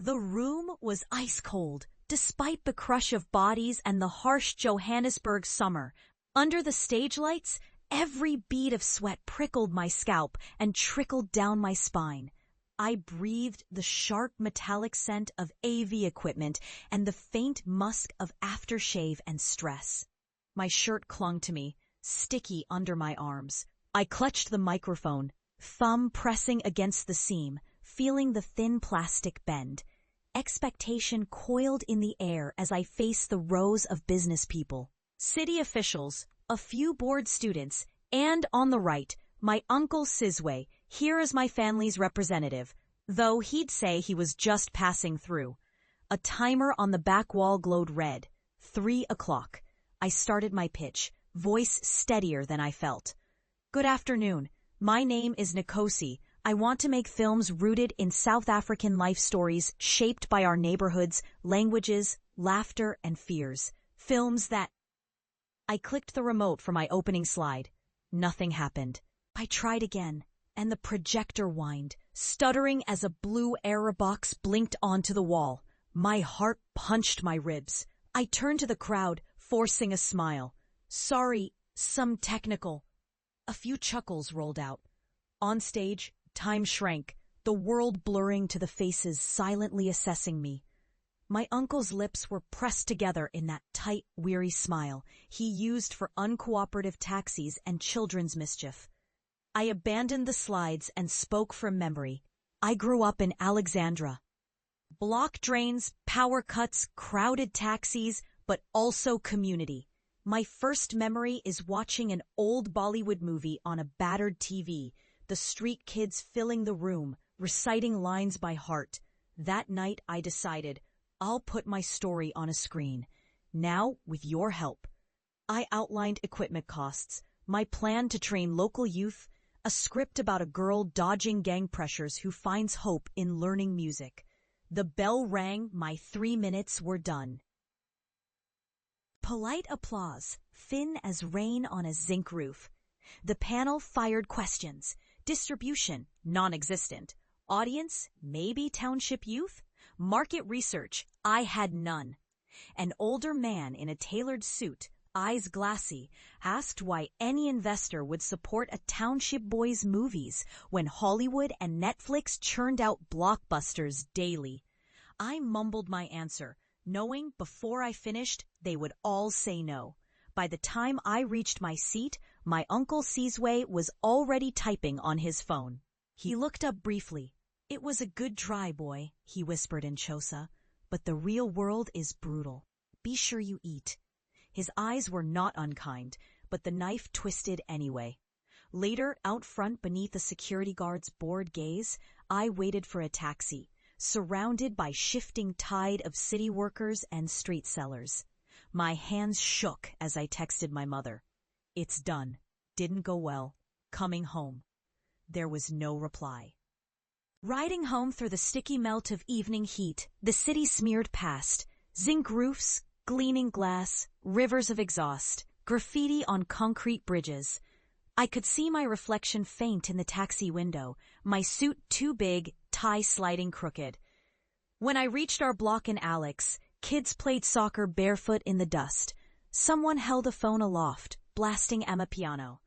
The room was ice cold, despite the crush of bodies and the harsh Johannesburg summer. Under the stage lights, every bead of sweat prickled my scalp and trickled down my spine. I breathed the sharp metallic scent of AV equipment and the faint musk of aftershave and stress. My shirt clung to me, sticky under my arms. I clutched the microphone, thumb pressing against the seam, feeling the thin plastic bend. Expectation coiled in the air as I faced the rows of business people, city officials, a few board students, and on the right, my uncle Sizwe, here as my family's representative, though he'd say he was just passing through. A timer on the back wall glowed red. 3 o'clock. I started my pitch, voice steadier than I felt. Good afternoon. My name is Nkosi. I want to make films rooted in South African life stories shaped by our neighborhoods, languages, laughter, and fears. Films that... I clicked the remote for my opening slide. Nothing happened. I tried again, and the projector whined, stuttering as a blue error box blinked onto the wall. My heart punched my ribs. I turned to the crowd, forcing a smile. Sorry, some technical... A few chuckles rolled out. On stage, time shrank, the world blurring to the faces silently assessing me. My uncle's lips were pressed together in that tight, weary smile he used for uncooperative taxis and children's mischief. I abandoned the slides and spoke from memory. I grew up in Alexandra. Block drains, power cuts, crowded taxis, but also community. My first memory is watching an old Bollywood movie on a battered TV, the street kids filling the room, reciting lines by heart. That night I decided, I'll put my story on a screen. Now, with your help. I outlined equipment costs, my plan to train local youth, a script about a girl dodging gang pressures who finds hope in learning music. The bell rang, my 3 minutes were done. Polite applause, thin as rain on a zinc roof. The panel fired questions. Distribution, non-existent. Audience, maybe township youth? Market research, I had none. An older man in a tailored suit, eyes glassy, asked why any investor would support a township boy's movies when Hollywood and Netflix churned out blockbusters daily. I mumbled my answer, knowing before I finished they would all say no. By the time I reached my seat, my uncle Sizwe was already typing on his phone. He looked up briefly. It was a good try, boy, he whispered in Xhosa, but the real world is brutal. Be sure you eat. His eyes were not unkind, but the knife twisted anyway. Later, out front beneath a security guard's bored gaze, I waited for a taxi, surrounded by shifting tide of city workers and street sellers. My hands shook as I texted my mother. It's done. Didn't go well. Coming home. There was no reply. Riding home through the sticky melt of evening heat, the city smeared past. Zinc roofs, gleaming glass, rivers of exhaust, graffiti on concrete bridges. I could see my reflection faint in the taxi window, my suit too big, tie sliding crooked. When I reached our block in Alex, kids played soccer barefoot in the dust. Someone held a phone aloft, blasting Amapiano.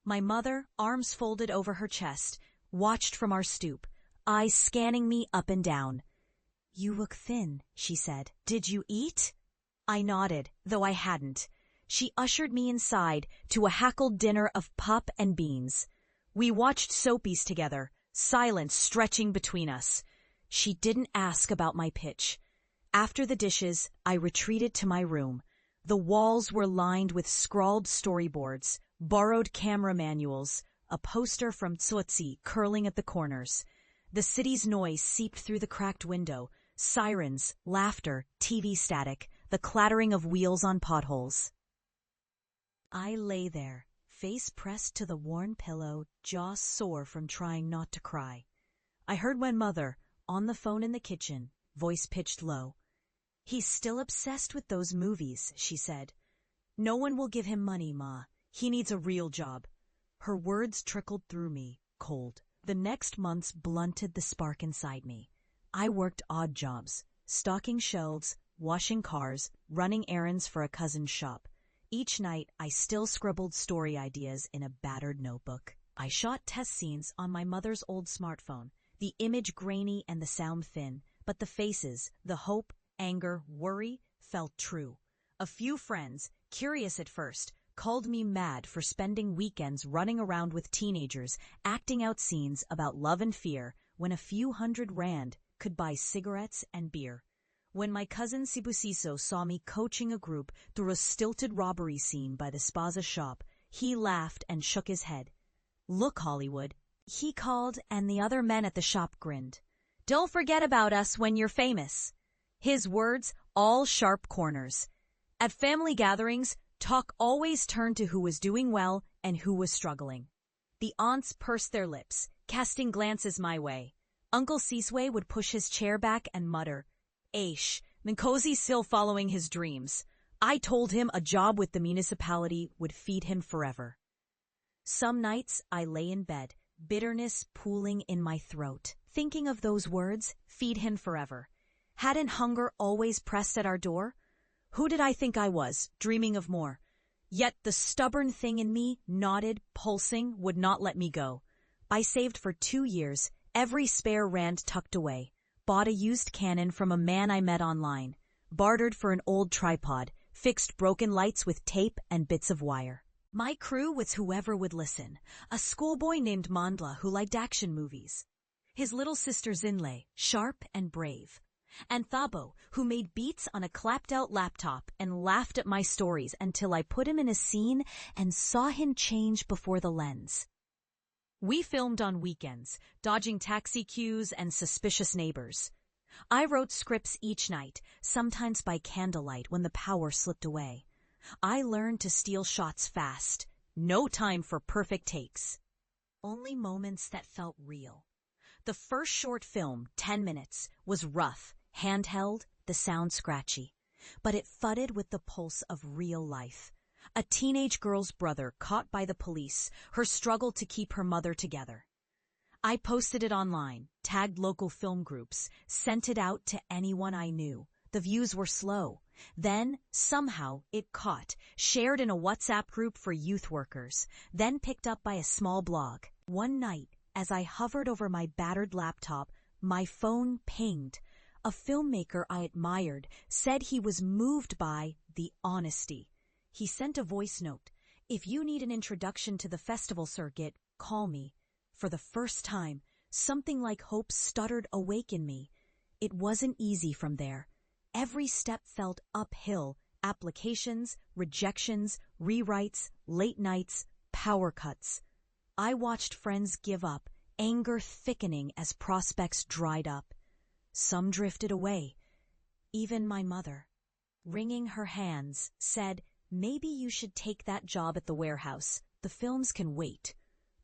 My mother, arms folded over her chest, watched from our stoop, eyes scanning me up and down. You look thin, she said. Did you eat? I nodded, though I hadn't. She ushered me inside to a hackled dinner of pup and beans. We watched soapies together, silence stretching between us. She didn't ask about my pitch. After the dishes, I retreated to my room. The walls were lined with scrawled storyboards, borrowed camera manuals, a poster from Tsotsi curling at the corners. The city's noise seeped through the cracked window, sirens, laughter, TV static, the clattering of wheels on potholes. I lay there, face pressed to the worn pillow, jaw sore from trying not to cry. I heard when Mother, on the phone in the kitchen, voice pitched low. He's still obsessed with those movies, she said. No one will give him money, Ma. He needs a real job. Her words trickled through me, cold. The next months blunted the spark inside me. I worked odd jobs, stocking shelves, washing cars, running errands for a cousin's shop. Each night, I still scribbled story ideas in a battered notebook. I shot test scenes on my mother's old smartphone, the image grainy and the sound thin, but the faces, the hope, anger, worry, felt true. A few friends, curious at first, called me mad for spending weekends running around with teenagers, acting out scenes about love and fear when a few R100 could buy cigarettes and beer. When my cousin Sibusiso saw me coaching a group through a stilted robbery scene by the Spaza shop, he laughed and shook his head. "Look, Hollywood," he called, and the other men at the shop grinned. "Don't forget about us when you're famous." His words, all sharp corners. At family gatherings, talk always turned to who was doing well and who was struggling. The aunts pursed their lips, casting glances my way. Uncle Siswe would push his chair back and mutter, "Aish, Nkosi's still following his dreams." I told him a job with the municipality would feed him forever. Some nights I lay in bed, bitterness pooling in my throat, thinking of those words, feed him forever. Hadn't hunger always pressed at our door? Who did I think I was, dreaming of more? Yet the stubborn thing in me, knotted, pulsing, would not let me go. I saved for 2 years, every spare rand tucked away, bought a used Canon from a man I met online, bartered for an old tripod, fixed broken lights with tape and bits of wire. My crew was whoever would listen, a schoolboy named Mandla who liked action movies, his little sister Zinle, sharp and brave, and Thabo, who made beats on a clapped-out laptop and laughed at my stories until I put him in a scene and saw him change before the lens. We filmed on weekends, dodging taxi queues and suspicious neighbors. I wrote scripts each night, sometimes by candlelight when the power slipped away. I learned to steal shots fast. No time for perfect takes. Only moments that felt real. The first short film, 10 minutes, was rough, handheld, the sound scratchy. But it thudded with the pulse of real life. A teenage girl's brother caught by the police, her struggle to keep her mother together. I posted it online, tagged local film groups, sent it out to anyone I knew. The views were slow. Then, somehow, it caught, shared in a WhatsApp group for youth workers, then picked up by a small blog. One night, as I hovered over my battered laptop, my phone pinged. A filmmaker I admired said he was moved by the honesty. He sent a voice note. "If you need an introduction to the festival circuit, call me." For the first time, something like hope stuttered awake in me. It wasn't easy from there. Every step felt uphill, applications, rejections, rewrites, late nights, power cuts. I watched friends give up, anger thickening as prospects dried up. Some drifted away. Even my mother, wringing her hands, said, "Maybe you should take that job at the warehouse. The films can wait."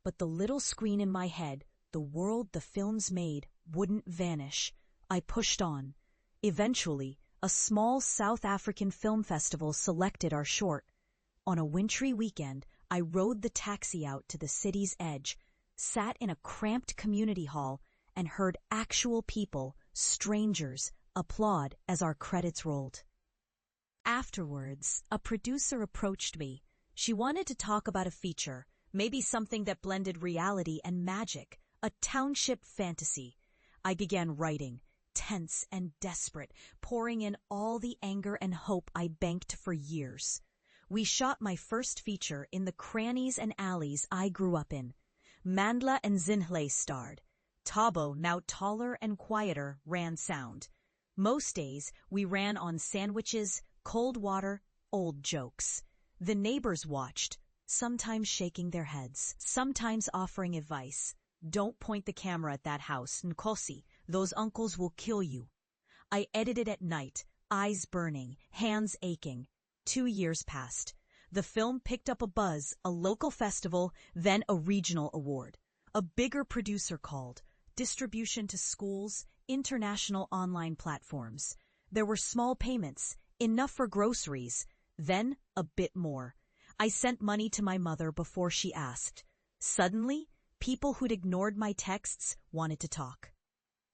But the little screen in my head, the world the films made, wouldn't vanish. I pushed on. Eventually, a small South African film festival selected our short. On a wintry weekend, I rode the taxi out to the city's edge, sat in a cramped community hall, and heard actual people, strangers, applaud as our credits rolled. Afterwards, a producer approached me. She wanted to talk about a feature, maybe something that blended reality and magic, a township fantasy. I began writing, tense and desperate, pouring in all the anger and hope I banked for years. We shot my first feature in the crannies and alleys I grew up in. Mandla and Zinhle starred. Thabo, now taller and quieter, ran sound. Most days, we ran on sandwiches, cold water, old jokes. The neighbors watched, sometimes shaking their heads, sometimes offering advice. "Don't point the camera at that house, Nkosi. Those uncles will kill you." I edited at night, eyes burning, hands aching. 2 years passed. The film picked up a buzz, a local festival, then a regional award. A bigger producer called. Distribution to schools, international online platforms. There were small payments, enough for groceries, then a bit more. I sent money to my mother before she asked. Suddenly, people who'd ignored my texts wanted to talk.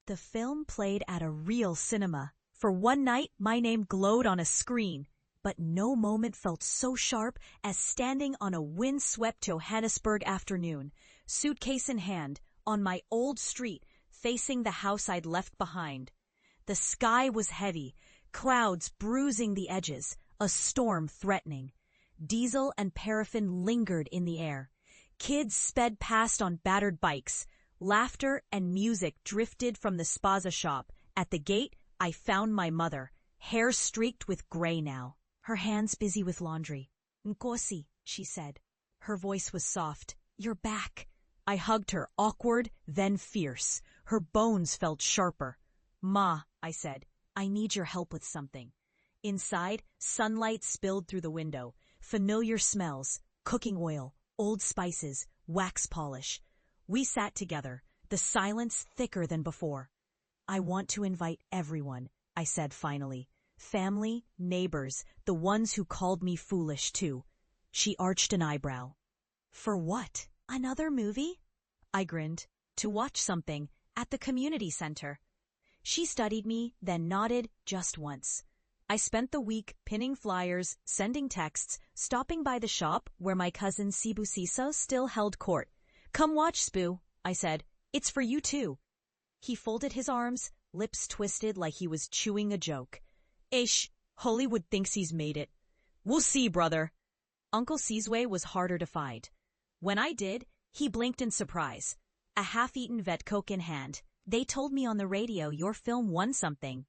The film played at a real cinema. For one night, my name glowed on a screen. But no moment felt so sharp as standing on a wind-swept Johannesburg afternoon, suitcase in hand, on my old street, facing the house I'd left behind. The sky was heavy, clouds bruising the edges, a storm threatening. Diesel and paraffin lingered in the air. Kids sped past on battered bikes. Laughter and music drifted from the spaza shop. At the gate, I found my mother, hair streaked with gray now, her hands busy with laundry. "Nkosi," she said. Her voice was soft. "You're back." I hugged her, awkward, then fierce. Her bones felt sharper. "Ma," I said, "I need your help with something." Inside, sunlight spilled through the window. Familiar smells, cooking oil, old spices, wax polish. We sat together, the silence thicker than before. "I want to invite everyone," I said finally. "Family, neighbors, the ones who called me foolish too." She arched an eyebrow. "For what? Another movie?" I grinned. "To watch something, at the community center." She studied me, then nodded just once. I spent the week pinning flyers, sending texts, stopping by the shop where my cousin Sibusiso still held court. "Come watch, Spoo," I said. "It's for you too." He folded his arms, lips twisted like he was chewing a joke. "Ish, Hollywood thinks he's made it." "We'll see, brother." Uncle Sizwe was harder to find. When I did, he blinked in surprise, a half-eaten vet coke in hand. "They told me on the radio your film won something."